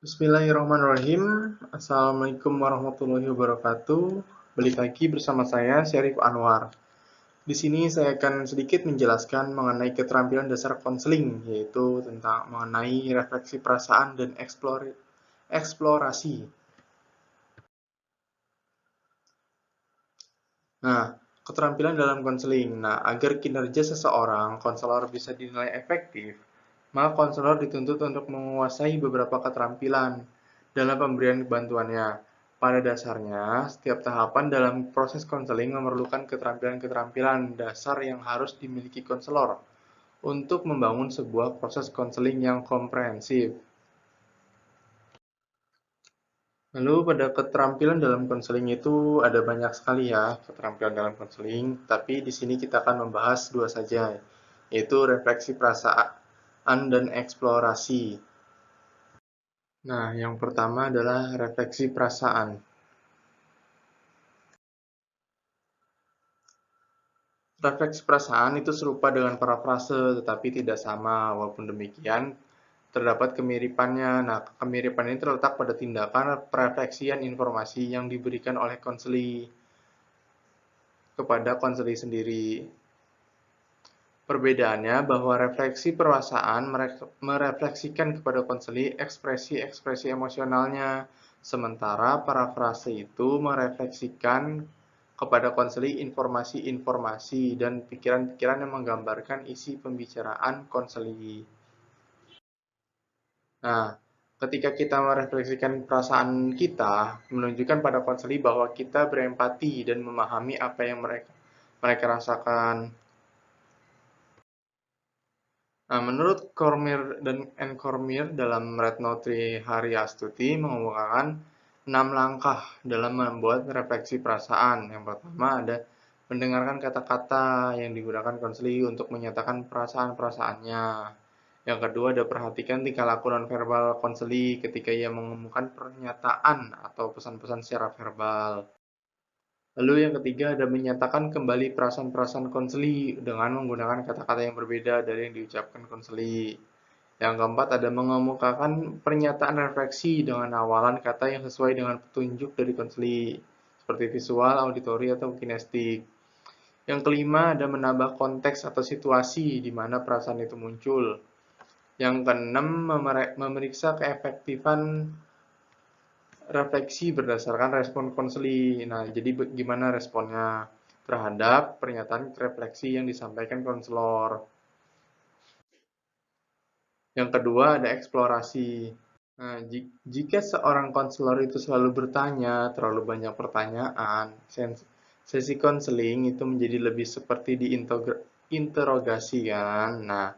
Bismillahirrahmanirrahim. Assalamualaikum warahmatullahi wabarakatuh. Balik lagi bersama saya, Syarif Anwar. Di sini saya akan sedikit menjelaskan mengenai keterampilan dasar konseling, yaitu tentang mengenai refleksi perasaan dan eksplorasi. Nah, keterampilan dalam konseling. Nah, agar kinerja seseorang konselor bisa dinilai efektif, maka konselor dituntut untuk menguasai beberapa keterampilan dalam pemberian bantuannya. Pada dasarnya, setiap tahapan dalam proses konseling memerlukan keterampilan-keterampilan dasar yang harus dimiliki konselor untuk membangun sebuah proses konseling yang komprehensif. Lalu pada keterampilan dalam konseling itu ada banyak sekali ya keterampilan dalam konseling, tapi di sini kita akan membahas dua saja, yaitu refleksi perasaan dan eksplorasi. Nah, yang pertama adalah refleksi perasaan. Refleksi perasaan itu serupa dengan parafrase, tetapi tidak sama. Walaupun demikian, terdapat kemiripannya. Nah, kemiripan ini terletak pada tindakan refleksian informasi yang diberikan oleh konseli kepada konseli sendiri. Perbedaannya bahwa refleksi perasaan merefleksikan kepada konseli ekspresi-ekspresi emosionalnya, sementara parafrase itu merefleksikan kepada konseli informasi-informasi dan pikiran-pikiran yang menggambarkan isi pembicaraan konseli. Nah, ketika kita merefleksikan perasaan kita, menunjukkan pada konseli bahwa kita berempati dan memahami apa yang mereka rasakan. Nah, menurut Cormier dan Cormier dalam Retno Trihariastuti mengemukakan 6 langkah dalam membuat refleksi perasaan. Yang pertama ada mendengarkan kata-kata yang digunakan konseli untuk menyatakan perasaan-perasaannya. Yang kedua ada perhatikan tingkah laku nonverbal konseli ketika ia mengemukakan pernyataan atau pesan-pesan secara verbal. Lalu yang ketiga ada menyatakan kembali perasaan-perasaan konseli dengan menggunakan kata-kata yang berbeda dari yang diucapkan konseli. Yang keempat ada mengemukakan pernyataan refleksi dengan awalan kata yang sesuai dengan petunjuk dari konseli, seperti visual, auditori, atau kinestik. Yang kelima ada menambah konteks atau situasi di mana perasaan itu muncul. Yang keenam memeriksa keefektifan refleksi berdasarkan respon konseli. Nah, jadi gimana responnya terhadap pernyataan refleksi yang disampaikan konselor. Yang kedua ada eksplorasi. Nah, jika seorang konselor itu selalu bertanya, terlalu banyak pertanyaan, sesi konseling itu menjadi lebih seperti diinterogasi kan. Nah,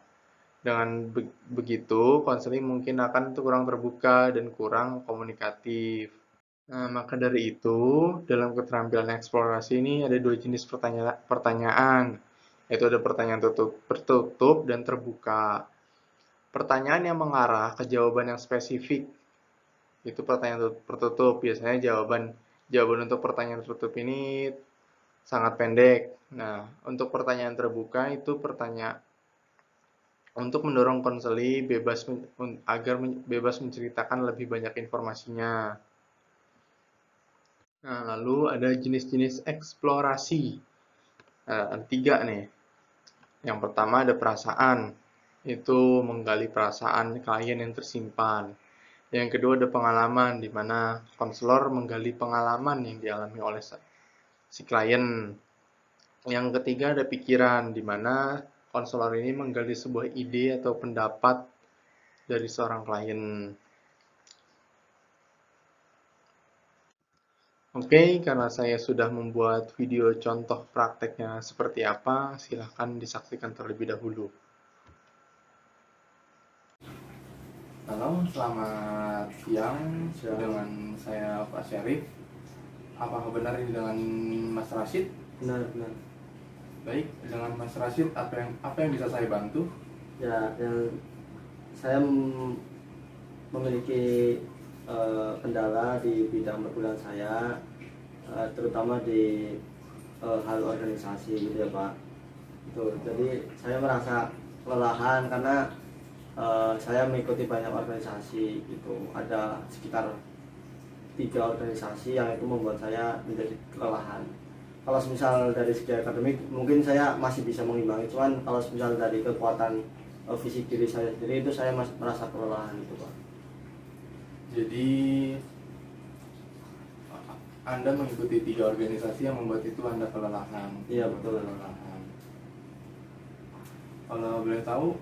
dengan begitu konseling mungkin akan kurang terbuka dan kurang komunikatif. Nah, maka dari itu, dalam keterampilan eksplorasi ini ada dua jenis pertanyaan, yaitu ada pertanyaan tertutup dan terbuka. Pertanyaan yang mengarah ke jawaban yang spesifik, itu pertanyaan tertutup. Biasanya jawaban untuk pertanyaan tertutup ini sangat pendek. Nah, untuk pertanyaan terbuka itu untuk mendorong konseli agar bebas menceritakan lebih banyak informasinya. Nah, lalu ada jenis-jenis eksplorasi. Ada 3 nih. Yang pertama ada perasaan. Itu menggali perasaan klien yang tersimpan. Yang kedua ada pengalaman, di mana konselor menggali pengalaman yang dialami oleh si klien. Yang ketiga ada pikiran, di mana konselor ini menggali sebuah ide atau pendapat dari seorang klien. Oke, karena saya sudah membuat video contoh prakteknya seperti apa, silahkan disaksikan terlebih dahulu. Halo, selamat siang dengan saya Pak Syarif. Apakah benar ini dengan Mas Rashid? Benar. Baik, dengan Mas Rashid apa yang bisa saya bantu? Ya, yang saya memiliki kendala di bidang perkuliahan saya, terutama di hal organisasi gitu ya Pak. Jadi saya merasa kelelahan karena saya mengikuti banyak organisasi gitu. Ada sekitar 3 organisasi yang itu membuat saya menjadi kelelahan. Kalau misal dari segi akademik mungkin saya masih bisa mengimbangi, cuman kalau misal dari kekuatan fisik diri saya sendiri itu saya masih merasa kelelahan gitu Pak. Jadi Anda mengikuti 3 organisasi yang membuat itu Anda kelelahan. Iya betul. Kelelahan. Kalau boleh tahu,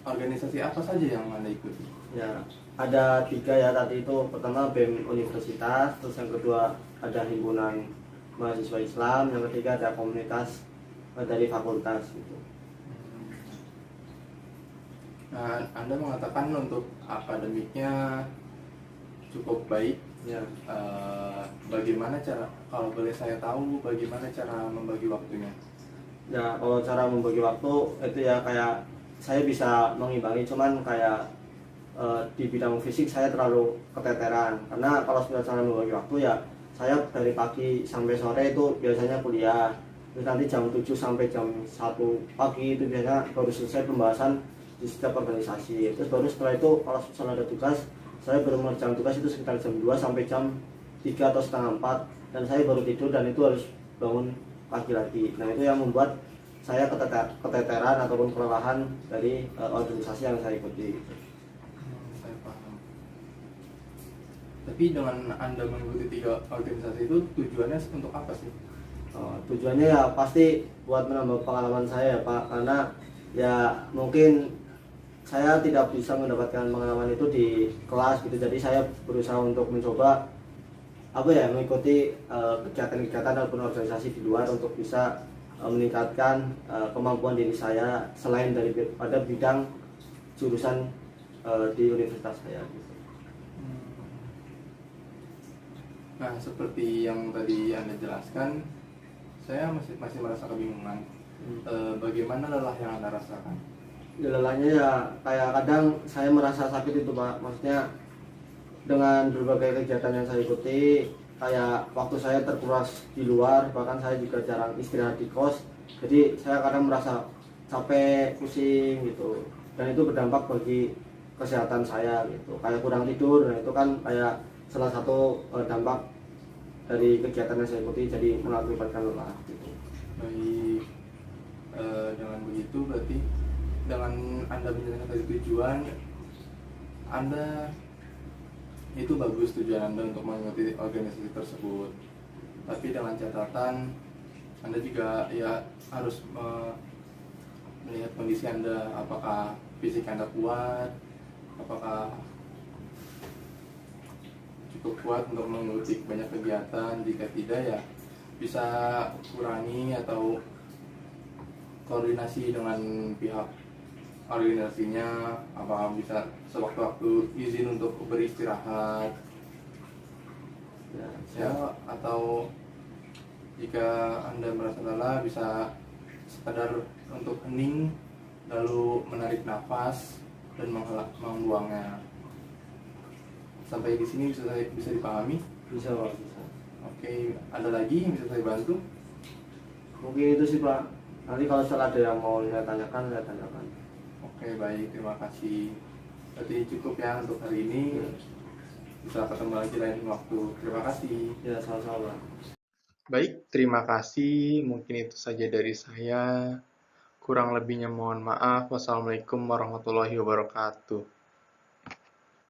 organisasi apa saja yang Anda ikuti? Ya, ada 3 ya tadi itu. Pertama BEM Universitas, terus yang kedua ada himpunan mahasiswa Islam, yang ketiga ada komunitas dari fakultas gitu. Nah, Anda mengatakan untuk akademiknya cukup baik. Ya, Bagaimana cara, kalau boleh saya tahu, bagaimana cara membagi waktunya? ya kalau cara membagi waktu itu ya kayak saya bisa mengimbangi, cuman kayak di bidang fisik saya terlalu keteteran, karena kalau sudah cara membagi waktu ya saya dari pagi sampai sore itu biasanya kuliah, terus nanti jam 7 sampai jam 1 pagi itu biasanya baru selesai pembahasan di setiap organisasi. Terus baru setelah itu kalau misalnya ada tugas, saya baru mengerjakan tugas itu sekitar jam 2 sampai jam 3 atau setengah 4, dan saya baru tidur dan itu harus bangun pagi lagi. Nah itu yang membuat saya keteteran ataupun kelelahan dari organisasi yang saya ikuti. Saya paham. Tapi dengan Anda mengikuti 3 organisasi itu tujuannya untuk apa sih? Tujuannya ya pasti buat menambah pengalaman saya ya Pak, karena ya mungkin saya tidak bisa mendapatkan pengalaman itu di kelas gitu, jadi saya berusaha untuk mencoba apa ya, mengikuti kegiatan-kegiatan ataupun organisasi di luar untuk bisa meningkatkan kemampuan diri saya selain pada bidang jurusan di universitas saya gitu. Nah, seperti yang tadi Anda jelaskan, saya masih merasa kebingungan. Bagaimana lelah yang Anda rasakan? Lelahnya ya kayak kadang saya merasa sakit itu Pak, maksudnya dengan berbagai kegiatan yang saya ikuti, kayak waktu saya terkuras di luar, bahkan saya juga jarang istirahat di kos, jadi saya kadang merasa capek, pusing gitu, dan itu berdampak bagi kesehatan saya gitu, kayak kurang tidur. Nah itu kan kayak salah satu dampak dari kegiatan yang saya ikuti, jadi mengakibatkan lelah gitu. Baik, dengan begitu berarti dengan Anda menjalankan tadi tujuan Anda, itu bagus tujuan Anda untuk mengikuti organisasi tersebut. Tapi dengan catatan Anda juga ya harus melihat kondisi Anda, apakah fisik Anda kuat, apakah cukup kuat untuk mengikuti banyak kegiatan. Jika tidak ya bisa kurangi atau koordinasi dengan pihak organisasinya, apakah bisa sewaktu-waktu izin untuk beristirahat ya, atau jika Anda merasa lelah bisa sekadar untuk hening lalu menarik nafas dan membuangnya. Sampai di sini bisa dipahami? Bisa Pak, bisa. Oke, ada lagi yang bisa saya bantu? Mungkin itu sih Pak, nanti kalau salah ada yang mau saya tanyakan, saya tanyakan. Oke, baik, terima kasih. Berarti cukup ya untuk hari ini. Bisa ketemu lagi lain waktu. Terima kasih. Ya, sama-sama. Baik, terima kasih. Mungkin itu saja dari saya. Kurang lebihnya mohon maaf. Wassalamualaikum warahmatullahi wabarakatuh.